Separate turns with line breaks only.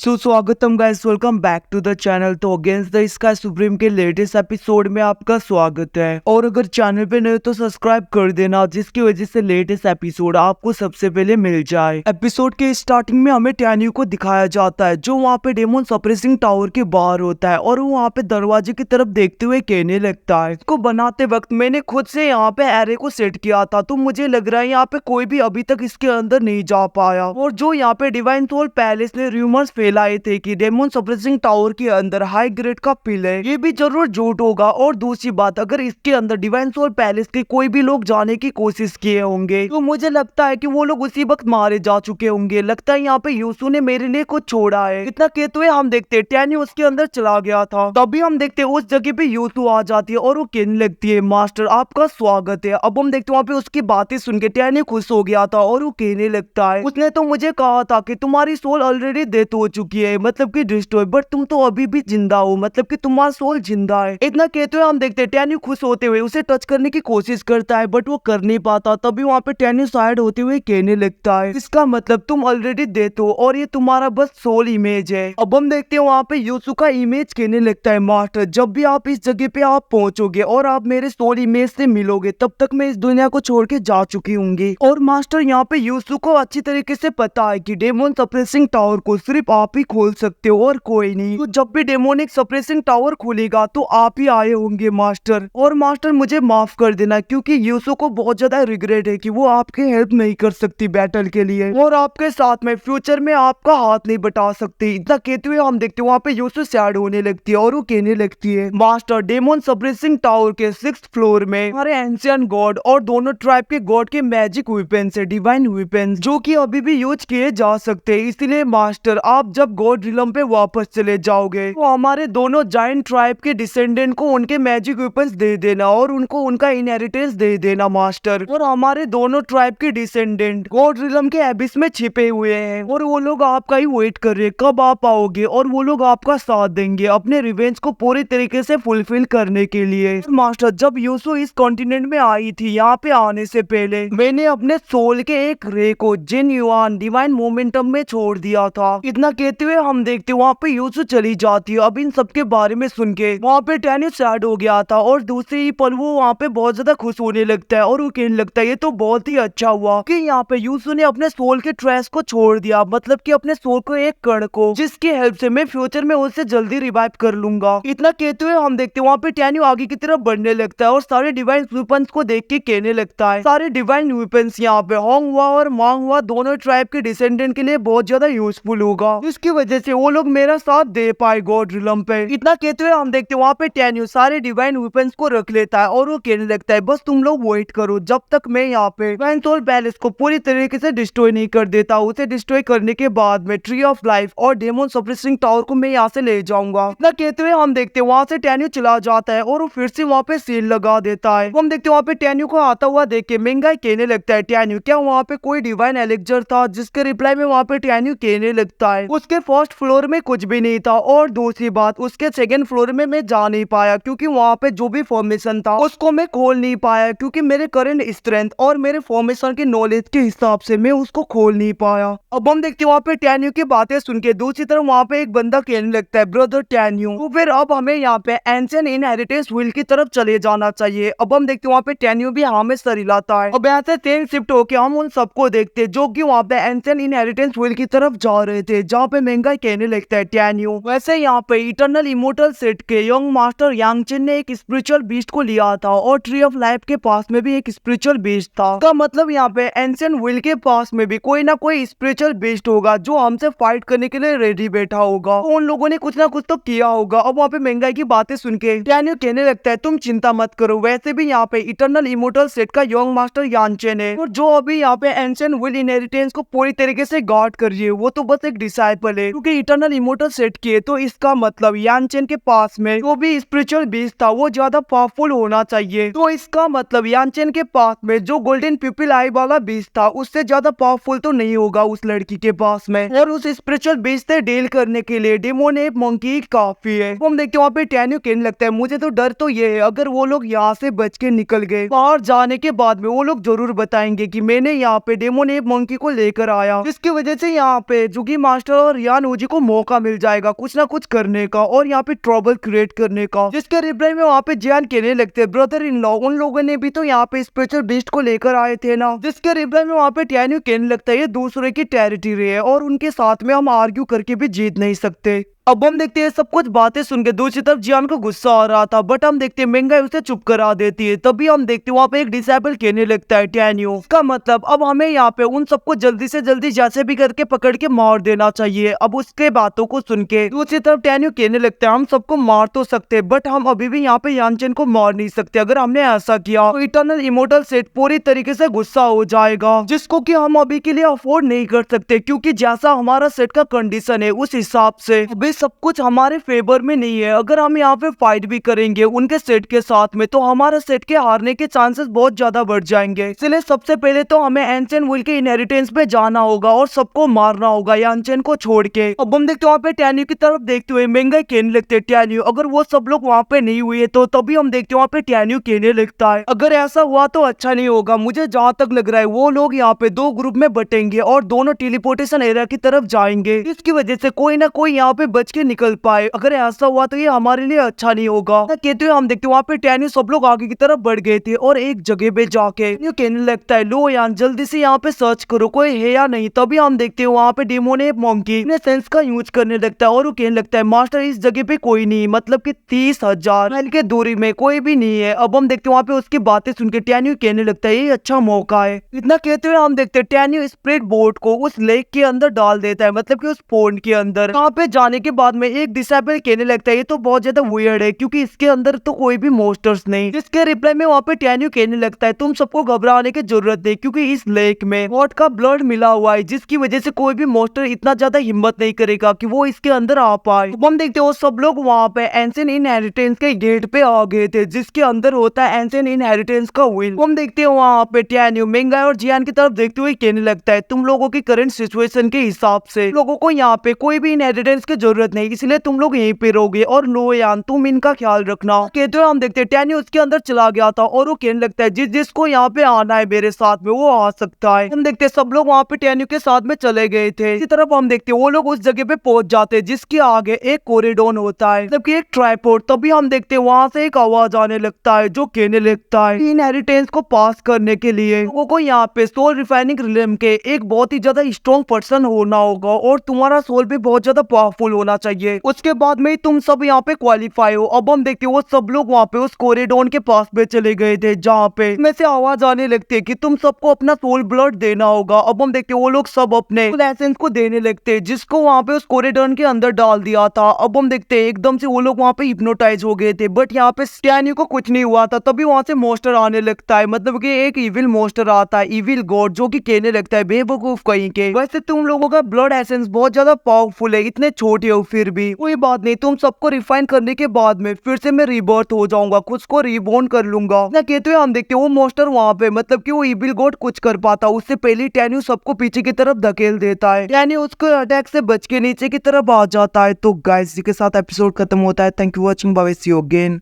सुस्वागतम guys, welcome back to the channel. तो Against the Sky Supreme के latest episode में आपका स्वागत है। और अगर चैनल पे नए हो तो सब्सक्राइब कर देना, जिसकी वजह से लेटेस्ट एपिसोड आपको सबसे पहले मिल जाए। एपिसोड के स्टार्टिंग में हमें टैन्यू को दिखाया जाता है, जो वहाँ पे डेमन सप्रेसिंग टावर के बाहर होता है और वो वहाँ पे दरवाजे की तरफ देखते हुए कहने लगता है, इसको बनाते वक्त मैंने खुद से यहाँ पे एरे को सेट किया था, तो मुझे लग रहा है यहाँ पे कोई भी अभी तक इसके अंदर नहीं जा पाया। और जो यहाँ पे डिवाइन सोल पैलेस ने रूमर्स फैलाए थे कि डेमन सप्रेसिंग टावर के अंदर हाई ग्रेड का पिल है, ये भी जरूर झूठ होगा। और दूसरी बात, अगर इसके अंदर डिवाइन सोल पैलेस के कोई भी लोग जाने की कोशिश किए होंगे तो मुझे लगता है कि वो लोग उसी वक्त मारे जा चुके होंगे। लगता है यहाँ पे यूसु ने मेरे लिए कुछ छोड़ा है। इतना कहते हुए हम देखते टैन्यू उसके अंदर चला गया था, तभी हम देखते उस जगह पे यूसु आ जाती है और वो कहने लगती है, मास्टर आपका स्वागत है। अब हम देखते वहाँ पे उसकी बातें सुन के टैन्यू खुश हो गया था और वो कहने लगता है, उसने तो मुझे कहा था कि तुम्हारी सोल ऑलरेडी डेथ हो चुकी है, मतलब कि डिस्ट्रॉय, बट तुम तो अभी भी जिंदा हो, मतलब कि तुम्हारा सोल जिंदा है। इतना कहते हुए हम देखते टैन्यू खुश होते हुए उसे टच करने की कोशिश करता है, बट वो कर नहीं पाता। तभी वहाँ पे टैन्यू साइड होते हुए कहने लगता है, इसका मतलब तुम ऑलरेडी डेथ हो और ये तुम्हारा बस सोल इमेज है। अब हम देखते हैं वहाँ पे यूसु का इमेज कहने लगता है, मास्टर जब भी आप इस जगह पे आप पहुंचोगे और आप मेरे सोल इमेज से मिलोगे, तब तक मैं इस दुनिया को छोड़ के जा चुकी होंगी। और मास्टर यहाँ पे यूसु को अच्छी तरीके से पता है कि डेमन सप्रेसिंग टावर को सिर्फ आप ही खोल सकते हो और कोई नहीं। तो जब भी डेमोनिक सप्रेसिंग टावर खुलेगा तो आप ही आए होंगे मास्टर। और मास्टर मुझे माफ कर देना, क्योंकि यूसु को बहुत ज्यादा रिग्रेट है कि वो आपकी हेल्प नहीं कर सकती बैटल के लिए, और आपके साथ में फ्यूचर में आपका हाथ नहीं बटा सकती। इतना कहते हुए हम देखते वहाँ पे यूसु सैड होने लगती है और वो कहने लगती है, मास्टर डेमन सप्रेसिंग टावर के 6th फ्लोर में हमारे एंशियंट गॉड और दोनों ट्राइब के गॉड के मैजिक वेपन्स है, डिवाइन वेपन्स, जो कि अभी भी यूज किए जा सकते हैं। इसलिए मास्टर आप जब गॉड रिलम पे वापस चले जाओगे तो हमारे दोनों जायंट ट्राइब के डिसेंडेंट को उनके मैजिक वेपन्स दे देना और उनको उनका इनहेरिटेंस दे देना मास्टर। और हमारे दोनों ट्राइब के डिसेंडेंट गॉड रिलम के एबिस में छिपे हुए हैं और वो लोग आपका ही वेट कर रहे हैं, कब आप आओगे और वो लोग आपका साथ देंगे अपने रिवेंज को पूरी तरीके से फुलफिल करने के लिए। मास्टर जब यूसु इस कॉन्टिनेंट में आई थी, यहाँ पे आने से पहले मैंने अपने सोल के एक रे को जेन्युइन डिवाइन मोमेंटम में छोड़ दिया था। इतना कहते हुए हम देखते वहाँ पे यूसु चली जाती है। अब इन सब के बारे में सुन के वहाँ पे टैन्यू सैड हो गया था और दूसरे ही पल वो वहाँ पे बहुत ज्यादा खुश होने लगता है और वो कहने लगता है, ये तो बहुत ही अच्छा हुआ कि यहाँ पे यूसु ने अपने सोल के ट्रेस को छोड़ दिया, मतलब कि अपने सोल को एक कण को, जिसकी हेल्प से मैं फ्यूचर में उससे जल्दी रिवाइव कर लूंगा। इतना कहते हुए हम देखते वहाँ पे टैन्यू आगे की तरफ बढ़ने लगता है और सारे डिवाइन वेपन्स को देख के कहने लगता है, सारे डिवाइन वेपन्स यहाँ पे होंग हुआ और मांग हुआ दोनों ट्राइब के डिसेंडेंट के लिए बहुत ज्यादा यूजफुल होगा, जिसकी वजह से वो लोग मेरा साथ दे पाए गॉड रिलम पे। इतना कहते हुए हम देखते वहाँ पे टैन्यू सारे डिवाइन वेपन्स को रख लेता है और वो कहने लगता है, बस तुम लोग वेट करो जब तक मैं यहाँ पे डिवाइन सोल पैलेस को पूरी तरीके से डिस्ट्रॉय नहीं कर देता। उसे डिस्ट्रॉय करने के बाद में ट्री ऑफ लाइफ और डेमन सप्रेसिंग टावर को मैं यहाँ से ले जाऊंगा। इतना कहते हुए हम देखते वहाँ से टैन्यू चला जाता है और वो फिर से वहाँ पे सील लगा देता है। हम देखते वहाँ पे टैन्यू को आता हुआ देख के मेंगाई कहने लगता है, टैन्यू क्या वहाँ पे कोई डिवाइन एलेक्जर था? जिसके रिप्लाई में वहाँ पे टैन्यू कहने लगता है, उसके फर्स्ट फ्लोर में कुछ भी नहीं था, और दूसरी बात उसके सेकंड फ्लोर में मैं जा नहीं पाया क्योंकि वहाँ पे जो भी फॉर्मेशन था उसको मैं खोल नहीं पाया, क्योंकि मेरे करंट स्ट्रेंथ और मेरे फॉर्मेशन के नॉलेज के हिसाब से मैं उसको खोल नहीं पाया। अब हम देखते वहाँ पे टैन्यू की बातें सुन के दूसरी तरफ वहाँ पे एक बंदा कहने लगता है, ब्रदर टैन्यू, तो फिर अब हमें यहाँ पे एंशिएंट इनहेरिटेंस व्हील की तरफ चले जाना चाहिए। अब हम देखते वहाँ पे टैन्यू भी हमें सर हिलाता है। अब यहाँ से ट्रेन शिफ्ट होके हम उन सबको देखते जो कि वहाँ पे एंशिएंट इनहेरिटेंस व्हील की तरफ जा रहे थे, जहाँ पे मेंगाई कहने लगता है, टैन्यू वैसे यहाँ पे इटर्नल इमोर्टल सेट के यंग मास्टर यांगचेन ने एक स्पिरिचुअल बीस्ट को लिया था और ट्री ऑफ लाइफ के पास में भी एक स्पिरिचुअल बीस्ट था। का मतलब यहाँ पे एंशिएंट व्हील के पास में भी कोई ना कोई स्पिरिचुअल बीस्ट होगा जो हमसे फाइट करने के लिए रेडी बैठा होगा। उन लोगों ने कुछ ना कुछ तो किया होगा। अब वहाँ पे मेंगाई की बातें सुन के टैन्यू कहने लगता है, तुम चिंता मत करो, वैसे भी यहाँ पे इटर्नल इमोर्टल सेट का यंग मास्टर यांगचेन है और जो अभी यहाँ पे एंशिएंट व्हील इनहेरिटेंस को पूरी तरीके से गार्ड कर रही है, वो तो बस एक डिसाइपल है, क्योंकि इटर्नल इमोर्टल सेट किए। तो इसका मतलब यांगचेन के पास में जो भी स्पिरिचुअल बीस्ट था वो ज्यादा पावरफुल होना चाहिए। तो इसका मतलब यांगचेन के पास में जो गोल्डन पिपिल आई वाला बीस्ट था उससे ज्यादा पावरफुल तो नहीं होगा उस लड़की के पास में, और उस स्पिरिचुअल बीस्ट से डील करने के लिए डेमोन एप मंकी काफी है। हम देखते वहाँ पे टैन्यू कहने लगता है, मुझे तो डर तो ये है अगर वो लोग यहाँ से बच के निकल गए, बाहर जाने के बाद में वो लोग जरूर बताएंगे कि मैंने यहाँ पे डेमोन एप मंकी को लेकर आया, जिसकी वजह से यहाँ पे जुगी मास्टर और और रियान ओजी को मौका मिल जाएगा कुछ ना कुछ करने का और यहाँ पे ट्रबल क्रिएट करने का। जिसके रिप्लाई में वहाँ पे जियान कहने लगते ब्रदर इन लॉ उन लोगों ने भी तो यहाँ पे स्पेशल बीस्ट को लेकर आए थे ना। जिसके रिप्लाई में वहाँ पे टैन्यू कहने लगता है ये दूसरे की टेरिटरी है और उनके साथ में हम आर्ग्यू करके भी जीत नहीं सकते। अब हम देखते हैं सब कुछ बातें सुन के दूसरी तरफ जियान को गुस्सा आ रहा था बट हम देखते हैं मेंगाई उसे चुप करा देती है। तभी हम देखते हैं वहाँ पे एक डिसेबल कहने लगता है टैन्यू का मतलब अब हमें यहाँ पे उन सबको जल्दी से जल्दी जैसे भी करके पकड़ के मार देना चाहिए। अब उसके बातों को सुन के दूसरी तरफ टैन्यू कहने लगता है हम सबको मार तो सकते बट हम अभी भी यहाँ पे यानचेन को मार नहीं सकते। अगर हमने ऐसा किया तो इटर्नल इमोर्टल सेट पूरी तरीके से गुस्सा हो जाएगा जिसको कि हम अभी के लिए अफोर्ड नहीं कर सकते क्योंकि जैसा हमारा सेट का कंडीशन है उस हिसाब से अभी सब कुछ हमारे फेवर में नहीं है। अगर हम यहाँ पे फाइट भी करेंगे उनके सेट के साथ में तो हमारा सेट के हारने के चांसेस बहुत ज्यादा बढ़ जाएंगे। इसलिए सबसे पहले तो हमें एंसेन विल के इनहेरिटेंस पे जाना होगा और सबको मारना होगा यानचेन को छोड़ के। अब हम देखते हैं वहाँ पे टैन्यू की तरफ देखते हुए मेंगाई कहने लगते टैन्यू अगर वो सब लोग वहाँ पे नहीं हुए तो तभी हम देखते हैं वहाँ पे टैन्यू कहने लगता है अगर ऐसा हुआ तो अच्छा नहीं होगा। मुझे जहाँ तक लग रहा है वो लोग यहाँ पे दो ग्रुप में बटेंगे और दोनों टेलीपोर्टेशन एरिया की तरफ जाएंगे। इसकी वजह से कोई ना कोई यहाँ पे बच के निकल पाए। अगर ऐसा हुआ तो ये हमारे लिए अच्छा नहीं होगा। कहते हुए हम देखते वहाँ पे टैन्यू सब लोग आगे की तरफ बढ़ गए थे और एक जगह पे जाके ये कहने लगता है लो यार जल्दी से यहाँ पे सर्च करो कोई है या नहीं। तभी हम देखते हैं वहाँ पे डेमोने मंकी अपने सेंस का यूज करने लगता है और वो कहने लगता है मास्टर इस जगह पे कोई नहीं मतलब कि 30,000 मील के दूरी में कोई भी नहीं है। अब हम देखते हैं वहाँ पे उसकी बातें सुन के टैन्यू कहने लगता है ये अच्छा मौका है। इतना कहते हुए हम देखते हैं टैन्यू स्प्रिट बोट को उस लेक के अंदर डाल देता है मतलब कि उस पोंड के अंदर। वहाँ पे जाने के बाद में एक डिसेबल कहने लगता है ये तो बहुत ज्यादा वियर्ड है क्योंकि इसके अंदर तो कोई भी मोस्टर्स नहीं। जिसके रिप्लाई में वहाँ पे टैन्यू कहने लगता है तुम सबको घबराने की जरूरत नहीं क्योंकि इस लेक में गॉड का ब्लड मिला हुआ है जिसकी वजह से कोई भी मोस्टर इतना ज्यादा हिम्मत नहीं करेगा कि वो इसके अंदर आ पाए। हम देखते हो सब लोग वहाँ पे एंशिएंट इनहेरिटेंस के गेट पे आ गए थे जिसके अंदर होता है एंशिएंट इनहेरिटेंस का विल। हम देखते हो वहाँ पे टैन्यू मेंगाई और जियान की तरफ देखते हुए कहने लगता है तुम लोगों की करंट सिचुएशन के हिसाब से लोगों को यहाँ पे कोई भी इनहेरिटेंस की जरूरत नहीं इसलिए तुम लोग यहीं पे रहोगे और लो यान तुम इनका ख्याल रखना। कहते हुए हम देखते हैं टैन्यू उसके अंदर चला गया था और वो कहने लगता है जिसको यहाँ पे आना है मेरे साथ में वो आ सकता है। हम देखते हैं सब लोग वहाँ पे टैन्यू के साथ में चले गए थे। इसी तरफ हम देखते हैं वो लोग उस जगह पे पहुंच जाते हैं जिसके आगे एक कॉरिडोर होता है मतलब कि एक ट्राइपॉड। तभी हम देखते हैं वहाँ से एक आवाज आने लगता है जो कहने लगता है इनहेरिटेंस को पास करने के लिए लोगों को यहाँ पे सोल रिफाइनिंग रिलेम के एक बहुत ही ज्यादा स्ट्रॉन्ग पर्सन होना होगा और तुम्हारा सोल भी बहुत ज्यादा पावरफुल होना चाहिए। उसके बाद में तुम सब यहाँ पे क्वालिफाई हो। अब हम देखते हैं वो सब लोग वहाँ पे उस कॉरिडोर के पास में चले गए थे जहाँ पे में से आवाज आने लगती है कि तुम सबको अपना सोल ब्लड देना होगा। अब हम देखते हैं वो लोग सब अपने लाइसेंस को देने लगते हैं जिसको वहाँ पे उस कॉरिडोर के अंदर डाल दिया था। अब हम देखते हैं एकदम से वो लोग वहाँ पे हिप्नोटाइज हो गए थे बट यहाँ पे टैन्यू को कुछ नहीं हुआ था। तभी वहाँ से मोस्टर आने लगता है मतलब कि एक इविल मोस्टर आता है इविल गॉड जो कि कहने लगता है बेवकूफ कहीं के वैसे तुम लोगों का ब्लड एसेंस बहुत ज्यादा पावरफुल है इतने छोटे हो फिर भी कोई बात नहीं तुम सबको रिफाइन करने के बाद में फिर से मैं रिबर्थ हो जाऊंगा खुद को रिबोर्न कर लूंगा। ना कहते हुए हम देखते हैं वो मोस्टर वहाँ पे मतलब कि वो इविल गॉड कुछ कर पाता उससे पहले टैन्यू सबको पीछे की तरफ धकेल देता है। टैन्यू उसको अटैक से बच के नीचे की तरफ आ जाता है। तो गाइस इसी के साथ एपिसोड खत्म होता है। Thank you watching bye see you again.